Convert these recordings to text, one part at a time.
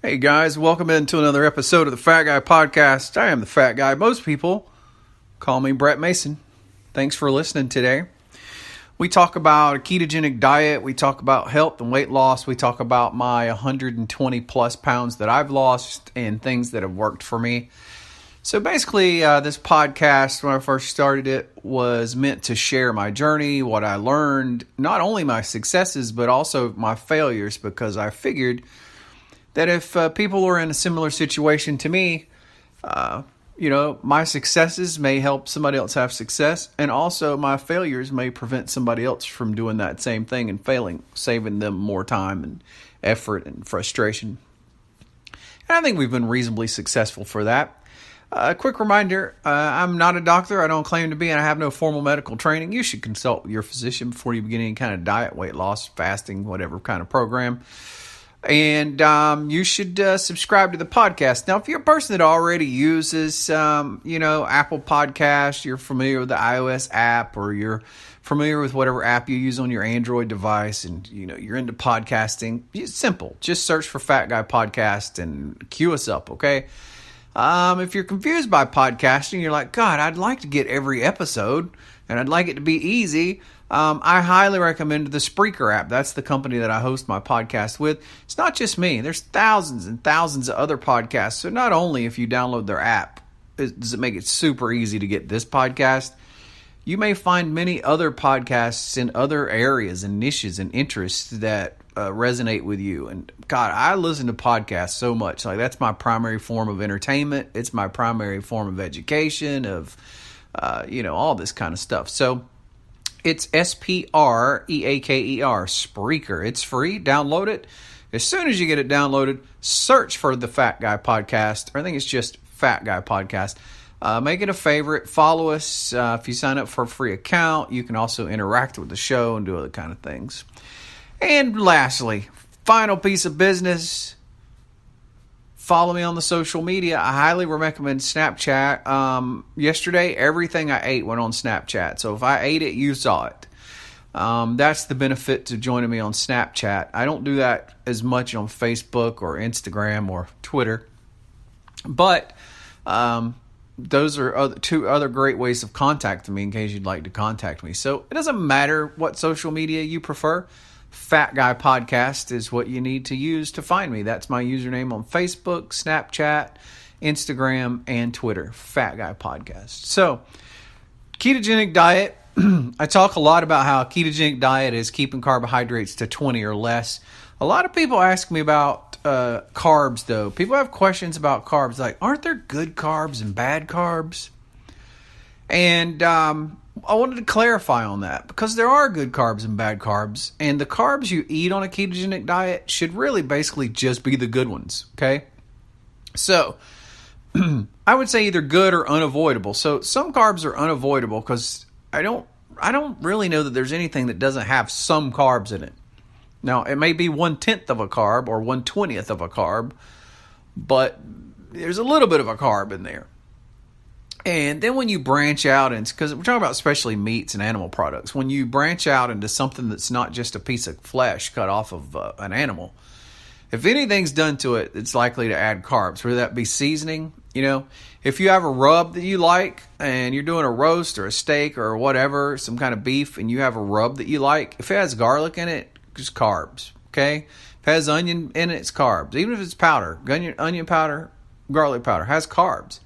Hey guys, welcome into another episode of the Fat Guy Podcast. I am the Fat Guy. Most people call me Brett Mason. Thanks for listening today. We talk about a ketogenic diet. We talk about health and weight loss. We talk about my 120 plus pounds that I've lost and things that have worked for me. So basically, this podcast, when I first started it, was meant to share my journey, what I learned, not only my successes, but also my failures, because I figured that if people are in a similar situation to me, my successes may help somebody else have success, and also my failures may prevent somebody else from doing that same thing and failing, saving them more time and effort and frustration. And I think we've been reasonably successful for that. A quick reminder, I'm not a doctor. I don't claim to be, and I have no formal medical training. You should consult your physician before you begin any kind of diet, weight loss, fasting, whatever kind of program. And you should subscribe to the podcast. Now, if you're a person that already uses, Apple Podcast, you're familiar with the iOS app, or you're familiar with whatever app you use on your Android device, and you're into podcasting, it's simple. Just search for Fat Guy Podcast and queue us up, okay? If you're confused by podcasting, you're like, God, I'd like to get every episode, and I'd like it to be easy. I highly recommend the Spreaker app. That's the company that I host my podcast with. It's not just me. There's thousands and thousands of other podcasts. So not only if you download their app, does it make it super easy to get this podcast, you may find many other podcasts in other areas and niches and interests that resonate with you. And God, I listen to podcasts so much. Like, that's my primary form of entertainment. It's my primary form of education, of, all this kind of stuff. So it's Spreaker, Spreaker. It's free. Download it. As soon as you get it downloaded, search for the Fat Guy Podcast. Or I think it's just Fat Guy Podcast. Make it a favorite. Follow us. If you sign up for a free account, you can also interact with the show and do other kind of things. And lastly, final piece of business. Follow me on the social media. I highly recommend Snapchat. Yesterday, everything I ate went on Snapchat. So if I ate it, you saw it. That's the benefit to joining me on Snapchat. I don't do that as much on Facebook or Instagram or Twitter. But those are two other great ways of contacting me in case you'd like to contact me. So it doesn't matter what social media you prefer. Fat Guy Podcast is what you need to use to find me. That's my username on Facebook, Snapchat, Instagram, and Twitter. Fat Guy Podcast. So, ketogenic diet. I talk a lot about how a ketogenic diet is keeping carbohydrates to 20 or less. A lot of people ask me about carbs, though. People have questions about carbs, like, aren't there good carbs and bad carbs? And I wanted to clarify on that, because there are good carbs and bad carbs, and the carbs you eat on a ketogenic diet should really basically just be the good ones, okay? So, I would say either good or unavoidable. So, some carbs are unavoidable because I don't really know that there's anything that doesn't have some carbs in it. Now, it may be 1/10 of a carb or 1/20th of a carb, but there's a little bit of a carb in there. And then when you branch out, and because we're talking about especially meats and animal products, when you branch out into something that's not just a piece of flesh cut off of an animal, if anything's done to it, it's likely to add carbs, whether that be seasoning. If you have a rub that you like and you're doing a roast or a steak or whatever, some kind of beef, and you have a rub that you like, if it has garlic in it, it's carbs, okay? If it has onion in it, it's carbs. Even if it's powder, onion powder, garlic powder, has carbs.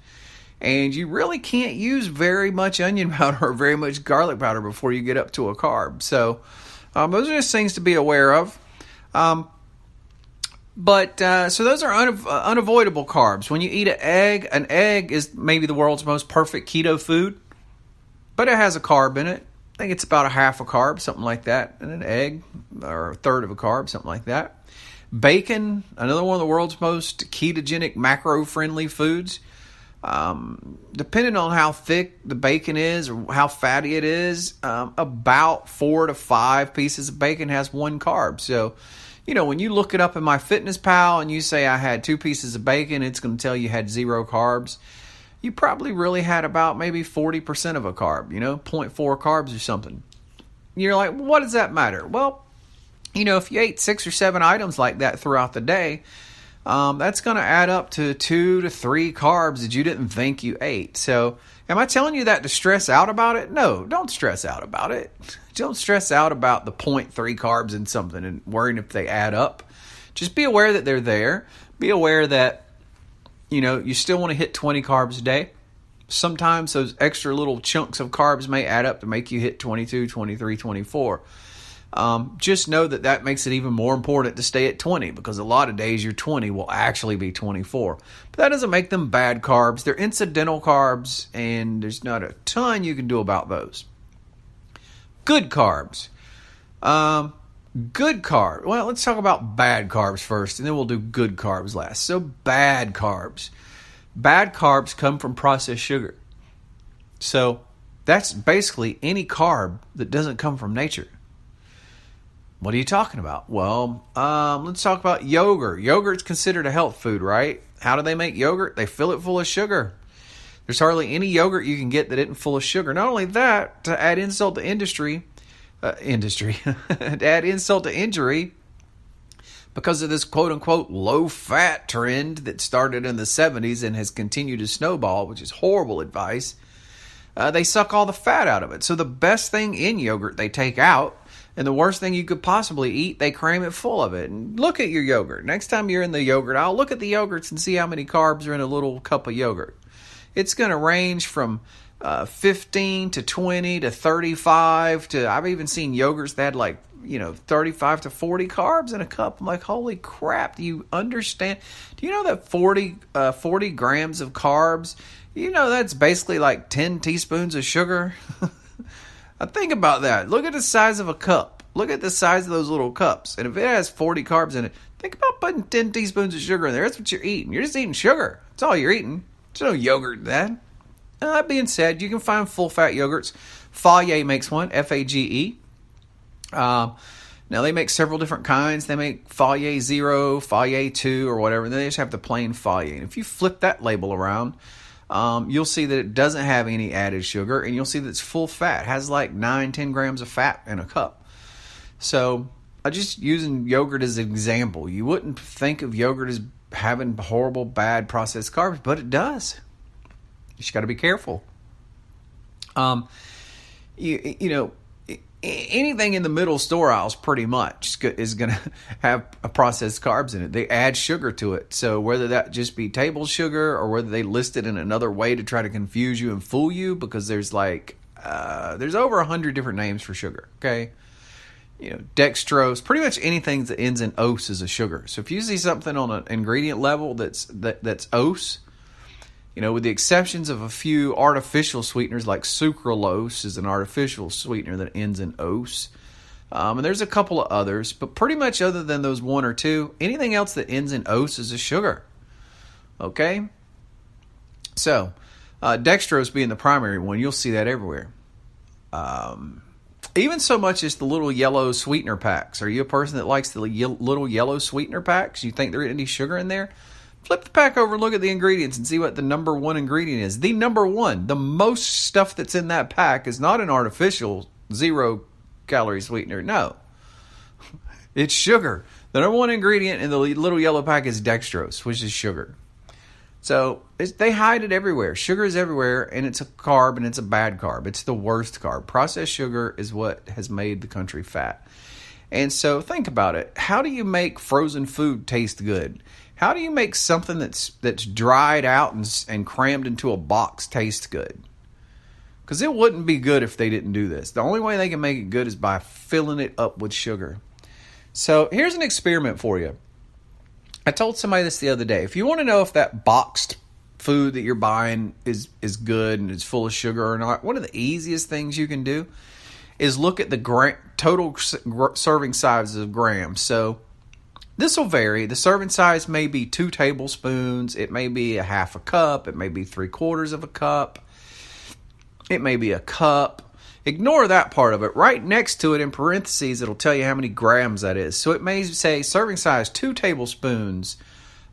And you really can't use very much onion powder or very much garlic powder before you get up to a carb. So those are just things to be aware of. So those are unavoidable carbs. When you eat an egg is maybe the world's most perfect keto food, but it has a carb in it. I think it's about a half a carb, something like that, in an egg, or a third of a carb, something like that. Bacon, another one of the world's most ketogenic, macro-friendly foods. Depending on how thick the bacon is or how fatty it is, about 4 to 5 pieces of bacon has 1 carb. So, when you look it up in MyFitnessPal and you say I had 2 pieces of bacon, it's going to tell you had 0 carbs. You probably really had about maybe 40% of a carb, 0.4 carbs or something. You're like, well, what does that matter? Well, if you ate 6 or 7 items like that throughout the day, that's going to add up to 2 to 3 carbs that you didn't think you ate. So am I telling you that to stress out about it? No, don't stress out about it. Don't stress out about the 0.3 carbs in something and worrying if they add up. Just be aware that they're there. Be aware that, you still want to hit 20 carbs a day. Sometimes those extra little chunks of carbs may add up to make you hit 22, 23, 24. Just know that makes it even more important to stay at 20, because a lot of days your 20 will actually be 24. But that doesn't make them bad carbs. They're incidental carbs, and there's not a ton you can do about those. Good carbs. Good carbs. Well, let's talk about bad carbs first, and then we'll do good carbs last. So bad carbs. Bad carbs come from processed sugar. So that's basically any carb that doesn't come from nature. What are you talking about? Well, let's talk about yogurt. Yogurt's considered a health food, right? How do they make yogurt? They fill it full of sugar. There's hardly any yogurt you can get that isn't full of sugar. Not only that, to add insult to to add insult to injury, because of this quote-unquote low-fat trend that started in the 70s and has continued to snowball, which is horrible advice, they suck all the fat out of it. So the best thing in yogurt they take out, and the worst thing you could possibly eat, they cram it full of it. And look at your yogurt. Next time you're in the yogurt aisle, look at the yogurts and see how many carbs are in a little cup of yogurt. It's going to range from 15 to 20 to 35 to, I've even seen yogurts that had 35 to 40 carbs in a cup. I'm like, holy crap, do you understand? Do you know that 40 grams of carbs, that's basically like 10 teaspoons of sugar? Think about that. Look at the size of a cup. Look at the size of those little cups. And if it has 40 carbs in it, think about putting 10 teaspoons of sugar in there. That's what you're eating. You're just eating sugar. That's all you're eating. There's no yogurt in that. That being said, you can find full-fat yogurts. Fage makes one, F-A-G-E. Now, they make several different kinds. They make Fage 0, Fage 2, or whatever. And then they just have the plain Fage. And if you flip that label around, you'll see that it doesn't have any added sugar, and you'll see that it's full fat. It has 9-10 grams of fat in a cup. So I'm just using yogurt as an example. You wouldn't think of yogurt as having horrible, bad processed carbs, but it does. You just got to be careful. Anything in the middle store aisles pretty much is going to have a processed carbs in it. They add sugar to it. So whether that just be table sugar or whether they list it in another way to try to confuse you and fool you, because there's there's over 100 different names for sugar. Okay. Dextrose, pretty much anything that ends in ose is a sugar. So if you see something on an ingredient level that's ose, with the exceptions of a few artificial sweeteners like sucralose is an artificial sweetener that ends in ose. And there's a couple of others, but pretty much other than those one or two, anything else that ends in ose is a sugar. Okay? So, dextrose being the primary one, you'll see that everywhere. Even so much as the little yellow sweetener packs. Are you a person that likes the little yellow sweetener packs? You think there's any sugar in there? Flip the pack over and look at the ingredients and see what the number one ingredient is. The number one, the most stuff that's in that pack is not an artificial 0-calorie sweetener. No. It's sugar. The number one ingredient in the little yellow pack is dextrose, which is sugar. So they hide it everywhere. Sugar is everywhere, and it's a carb, and it's a bad carb. It's the worst carb. Processed sugar is what has made the country fat. And so think about it. How do you make frozen food taste good? How do you make something that's dried out and crammed into a box taste good? Because it wouldn't be good if they didn't do this. The only way they can make it good is by filling it up with sugar. So here's an experiment for you. I told somebody this the other day. If you want to know if that boxed food that you're buying is good and is full of sugar or not, one of the easiest things you can do is look at the total serving size of grams. So this will vary. The serving size may be 2 tablespoons. It may be a half a cup. It may be 3/4 of a cup. It may be a cup. Ignore that part of it. Right next to it in parentheses, it'll tell you how many grams that is. So it may say serving size 2 tablespoons,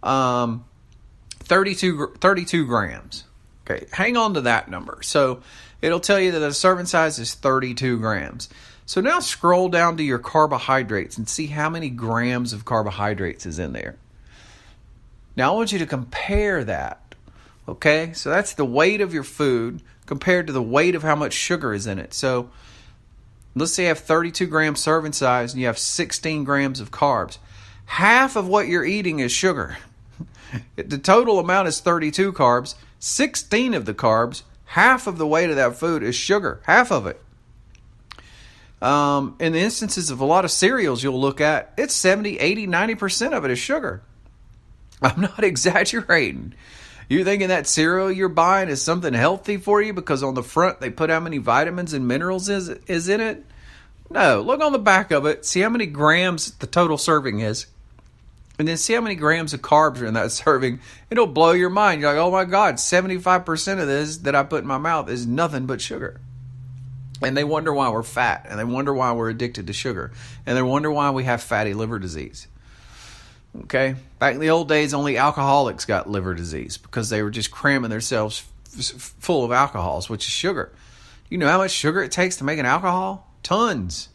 32 grams. Okay, hang on to that number. So it'll tell you that the serving size is 32 grams. So now scroll down to your carbohydrates and see how many grams of carbohydrates is in there. Now I want you to compare that. Okay? So that's the weight of your food compared to the weight of how much sugar is in it. So let's say you have 32 gram serving size and you have 16 grams of carbs. Half of what you're eating is sugar. The total amount is 32 carbs. 16 of the carbs, half of the weight of that food is sugar. Half of it. In the instances of a lot of cereals you'll look at, it's 70, 80, 90% of it is sugar. I'm not exaggerating. You're thinking that cereal you're buying is something healthy for you because on the front they put how many vitamins and minerals is in it? No, look on the back of it. See how many grams the total serving is. And then see how many grams of carbs are in that serving. It'll blow your mind. You're like, oh my God, 75% of this that I put in my mouth is nothing but sugar. And they wonder why we're fat. And they wonder why we're addicted to sugar. And they wonder why we have fatty liver disease. Okay? Back in the old days, only alcoholics got liver disease because they were just cramming themselves full of alcohols, which is sugar. You know how much sugar it takes to make an alcohol? Tons.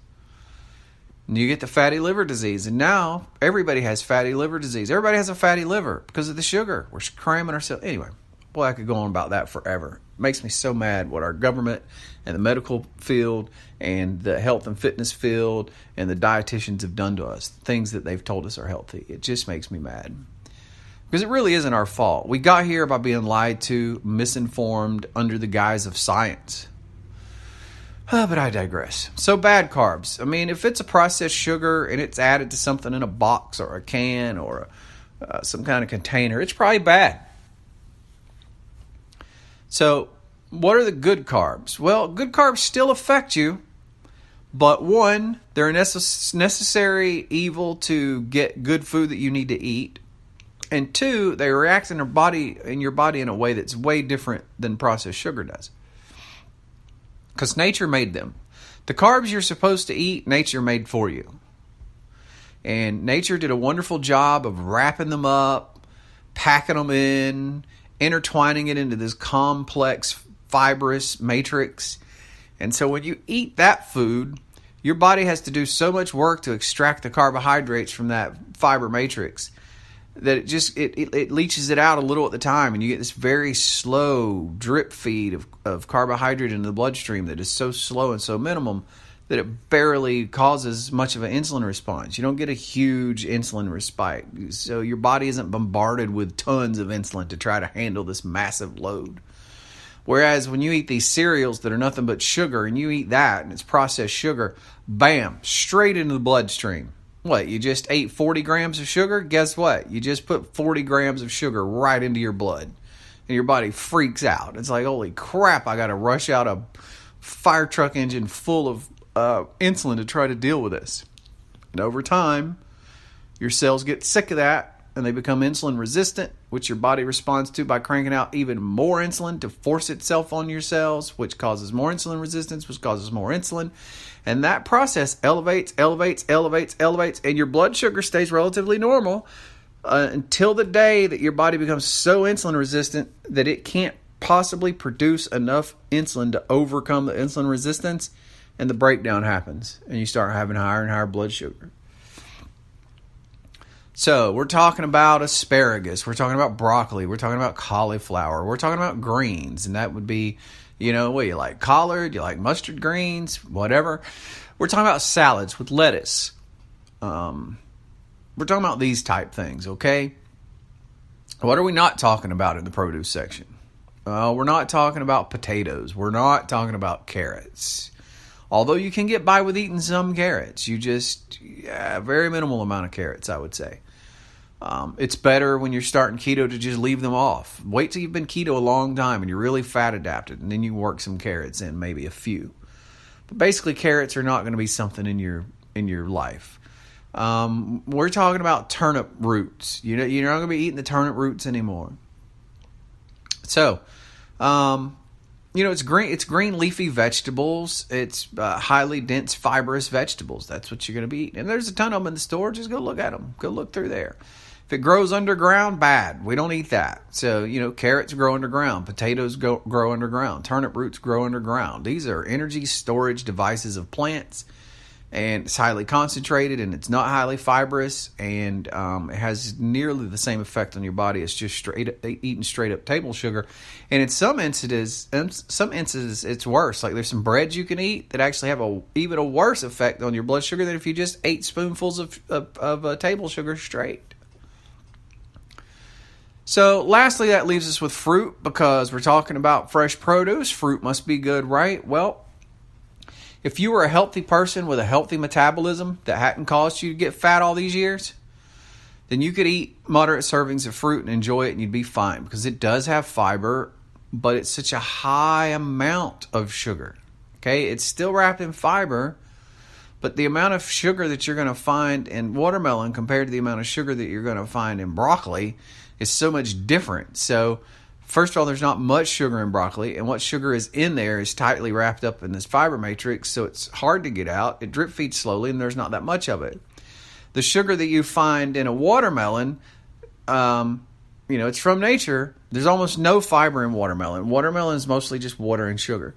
And you get the fatty liver disease. And now everybody has fatty liver disease. Everybody has a fatty liver because of the sugar. We're cramming ourselves. Anyway, boy, I could go on about that forever. It makes me so mad what our government and the medical field and the health and fitness field and the dietitians have done to us. Things that they've told us are healthy. It just makes me mad. Because it really isn't our fault. We got here by being lied to, misinformed, under the guise of science. But I digress. So bad carbs. I mean, if it's a processed sugar and it's added to something in a box or a can or some kind of container, it's probably bad. So what are the good carbs? Well, good carbs still affect you. But one, they're a necessary evil to get good food that you need to eat. And two, they react in your body in a way that's way different than processed sugar does. Because nature made them. The carbs you're supposed to eat, nature made for you. And nature did a wonderful job of wrapping them up, packing them in, intertwining it into this complex fibrous matrix. And so when you eat that food, your body has to do so much work to extract the carbohydrates from that fiber matrix that it leaches it out a little at the time, and you get this very slow drip feed of carbohydrate into the bloodstream that is so slow and so minimum that it barely causes much of an insulin response. You don't get a huge insulin respite. So your body isn't bombarded with tons of insulin to try to handle this massive load. Whereas when you eat these cereals that are nothing but sugar, and you eat that and it's processed sugar, bam, straight into the bloodstream. What, you just ate 40 grams of sugar? Guess what? You just put 40 grams of sugar right into your blood. And your body freaks out. It's like, holy crap, I got to rush out a fire truck engine full of insulin to try to deal with this. And over time, your cells get sick of that and they become insulin resistant, which your body responds to by cranking out even more insulin to force itself on your cells, which causes more insulin resistance, which causes more insulin. And that process elevates, and your blood sugar stays relatively normal until the day that your body becomes so insulin resistant that it can't possibly produce enough insulin to overcome the insulin resistance, and the breakdown happens, and you start having higher and higher blood sugar. So we're talking about asparagus, we're talking about broccoli, we're talking about cauliflower, we're talking about greens, and that would be, what you like, collard, you like mustard greens, whatever. We're talking about salads with lettuce. We're talking about these type things, okay? What are we not talking about in the produce section? We're not talking about potatoes. We're not talking about carrots. Although you can get by with eating some carrots. Very minimal amount of carrots, I would say. It's better when you're starting keto to just leave them off. Wait till you've been keto a long time and you're really fat adapted, and then you work some carrots in, maybe a few. But basically, carrots are not going to be something in your life. We're talking about turnip roots. You're not going to be eating the turnip roots anymore. So, it's green leafy vegetables. It's highly dense fibrous vegetables. That's what you're going to be eating. And there's a ton of them in the store. Just go look at them. Go look through there. If it grows underground, bad. We don't eat that. So, carrots grow underground. Potatoes grow underground. Turnip roots grow underground. These are energy storage devices of plants. and it's highly concentrated, and it's not highly fibrous, and it has nearly the same effect on your body as just eating straight up table sugar. And in some instances, it's worse. Like there's some breads you can eat that actually have even a worse effect on your blood sugar than if you just ate spoonfuls of table sugar straight. So lastly, that leaves us with fruit, because we're talking about fresh produce. Fruit must be good, right? Well, if you were a healthy person with a healthy metabolism that hadn't caused you to get fat all these years, then you could eat moderate servings of fruit and enjoy it, and you'd be fine, because it does have fiber, but it's such a high amount of sugar. Okay, it's still wrapped in fiber, but the amount of sugar that you're going to find in watermelon compared to the amount of sugar that you're going to find in broccoli is so much different. So first of all, there's not much sugar in broccoli, and what sugar is in there is tightly wrapped up in this fiber matrix, so it's hard to get out. It drip feeds slowly, and there's not that much of it. The sugar that you find in a watermelon, it's from nature. There's almost no fiber in watermelon. Watermelon is mostly just water and sugar.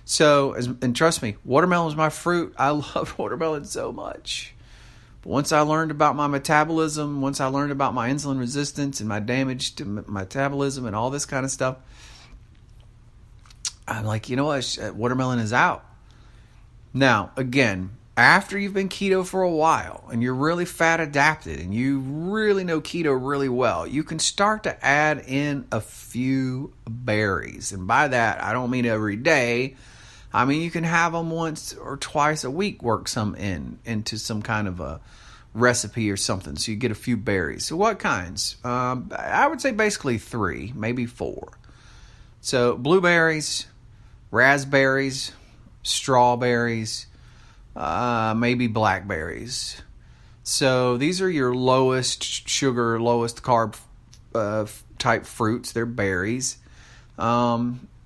So, and trust me, watermelon is my fruit. I love watermelon so much. But once I learned about my metabolism, once I learned about my insulin resistance and my damage to metabolism and all this kind of stuff, I'm like, you know what? Watermelon is out. Now, again, after you've been keto for a while and you're really fat adapted and you really know keto really well, you can start to add in a few berries. And by that, I don't mean every day. I mean, you can have them once or twice a week, work some into some kind of a recipe or something. So you get a few berries. So what kinds? I would say basically 3, maybe 4. So blueberries, raspberries, strawberries, maybe blackberries. So these are your lowest sugar, lowest carb type fruits. They're berries.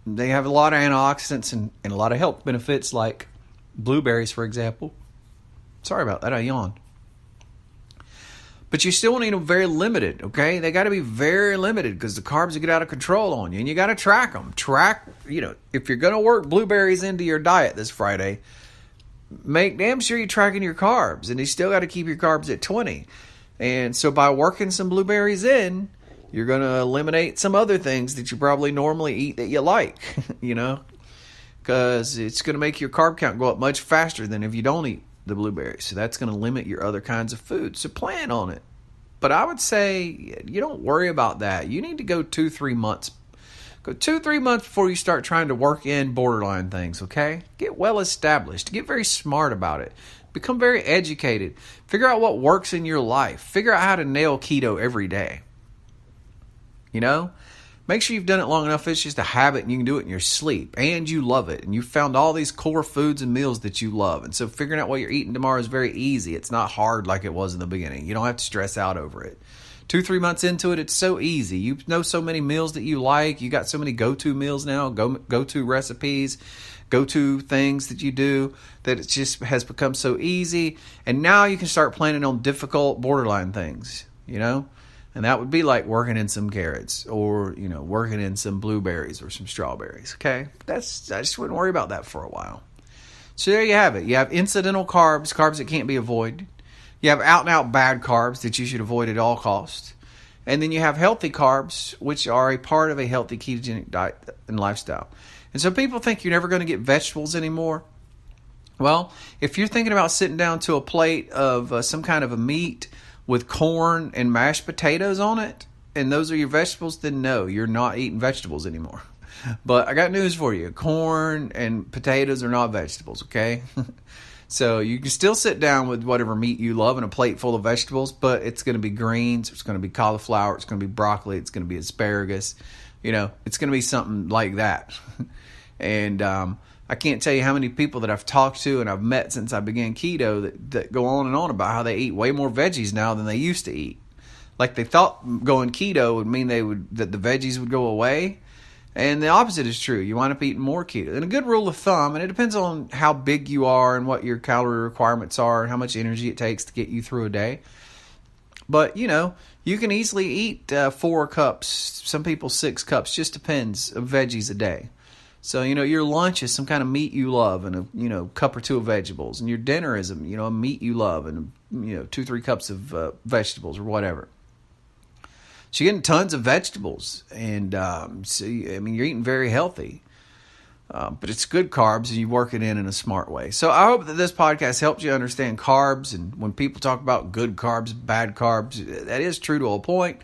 They have a lot of antioxidants and a lot of health benefits, like blueberries, for example. Sorry about that, I yawned. But you still want to eat them very limited, okay? They got to be very limited because the carbs will get out of control on you, and you got to track them. If you're going to work blueberries into your diet this Friday, make damn sure you're tracking your carbs, and you still got to keep your carbs at 20. And so by working some blueberries in, you're going to eliminate some other things that you probably normally eat that you like, because it's going to make your carb count go up much faster than if you don't eat the blueberries. So that's going to limit your other kinds of food. So plan on it. But I would say you don't worry about that. You need to go 2-3 months. Go 2-3 months before you start trying to work in borderline things, okay? Get well established. Get very smart about it. Become very educated. Figure out what works in your life. Figure out how to nail keto every day. Make sure you've done it long enough. It's just a habit and you can do it in your sleep and you love it. And you found all these core foods and meals that you love. And so figuring out what you're eating tomorrow is very easy. It's not hard like it was in the beginning. You don't have to stress out over it. 2-3 months into it, it's so easy. You know so many meals that you like. You got so many go-to meals now, go-to recipes, go-to things that you do, that it just has become so easy. And now you can start planning on difficult borderline things, And that would be like working in some carrots or, working in some blueberries or some strawberries, okay? I just wouldn't worry about that for a while. So there you have it. You have incidental carbs, carbs that can't be avoided. You have out-and-out bad carbs that you should avoid at all costs. And then you have healthy carbs, which are a part of a healthy ketogenic diet and lifestyle. And so people think you're never going to get vegetables anymore. Well, if you're thinking about sitting down to a plate of some kind of a meat with corn and mashed potatoes on it, and those are your vegetables, then no, you're not eating vegetables anymore. But I got news for you. Corn and potatoes are not vegetables, okay? So you can still sit down with whatever meat you love and a plate full of vegetables, but it's going to be greens, it's going to be cauliflower, it's going to be broccoli, it's going to be asparagus. It's going to be something like that. And I can't tell you how many people that I've talked to and I've met since I began keto that go on and on about how they eat way more veggies now than they used to eat. Like they thought going keto would mean that the veggies would go away. And the opposite is true. You wind up eating more keto. And a good rule of thumb, and it depends on how big you are and what your calorie requirements are and how much energy it takes to get you through a day. But, you can easily eat 4 cups, some people 6 cups, just depends, of veggies a day. So, your lunch is some kind of meat you love and a, cup or two of vegetables. And your dinner is, a meat you love and, 2-3 cups of vegetables or whatever. So you're getting tons of vegetables. And, you're eating very healthy. But it's good carbs and you work it in a smart way. So I hope that this podcast helps you understand carbs. And when people talk about good carbs, bad carbs, that is true to a point.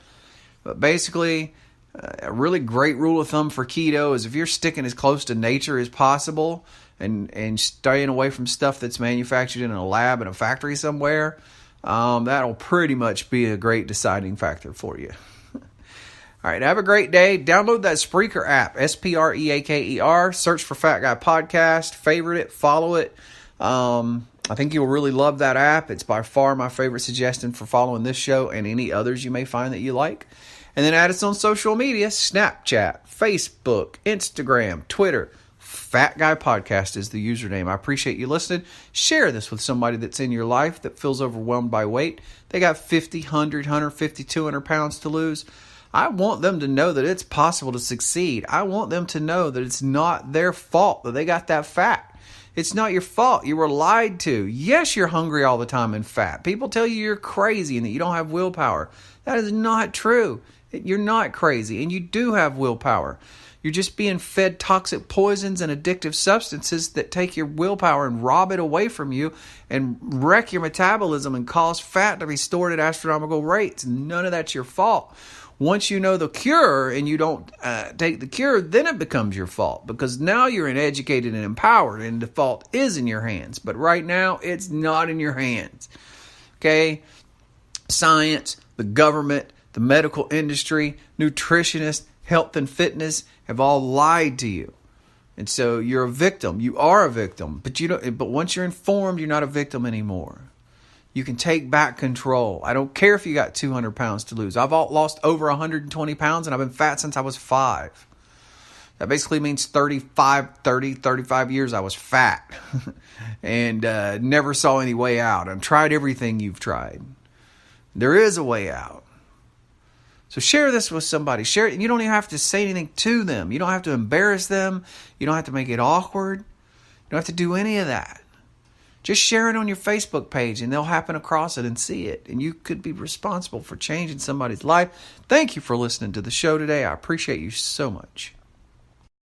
But basically, a really great rule of thumb for keto is if you're sticking as close to nature as possible and staying away from stuff that's manufactured in a lab in a factory somewhere, that'll pretty much be a great deciding factor for you. All right, have a great day. Download that Spreaker app, Spreaker. Search for Fat Guy Podcast. Favorite it, follow it. I think you'll really love that app. It's by far my favorite suggestion for following this show and any others you may find that you like. And then add us on social media, Snapchat, Facebook, Instagram, Twitter. Fat Guy Podcast is the username. I appreciate you listening. Share this with somebody that's in your life that feels overwhelmed by weight. They got 50, 100, 150, 200 pounds to lose. I want them to know that it's possible to succeed. I want them to know that it's not their fault that they got that fat. It's not your fault. You were lied to. Yes, you're hungry all the time and fat. People tell you you're crazy and that you don't have willpower. That is not true. You're not crazy and you do have willpower. You're just being fed toxic poisons and addictive substances that take your willpower and rob it away from you and wreck your metabolism and cause fat to be stored at astronomical rates. None of that's your fault. Once you know the cure and you don't take the cure, then it becomes your fault because now you're educated and empowered and the fault is in your hands. But right now, it's not in your hands. Okay? Science, the government, the medical industry, nutritionists, health and fitness have all lied to you. And so you're a victim. You are a victim. But once you're informed, you're not a victim anymore. You can take back control. I don't care if you got 200 pounds to lose. I've lost over 120 pounds and I've been fat since I was 5. That basically means 35 years I was fat and never saw any way out. I've tried everything you've tried. There is a way out. So share this with somebody. Share it. You don't even have to say anything to them. You don't have to embarrass them. You don't have to make it awkward. You don't have to do any of that. Just share it on your Facebook page and they'll happen across it and see it. And you could be responsible for changing somebody's life. Thank you for listening to the show today. I appreciate you so much.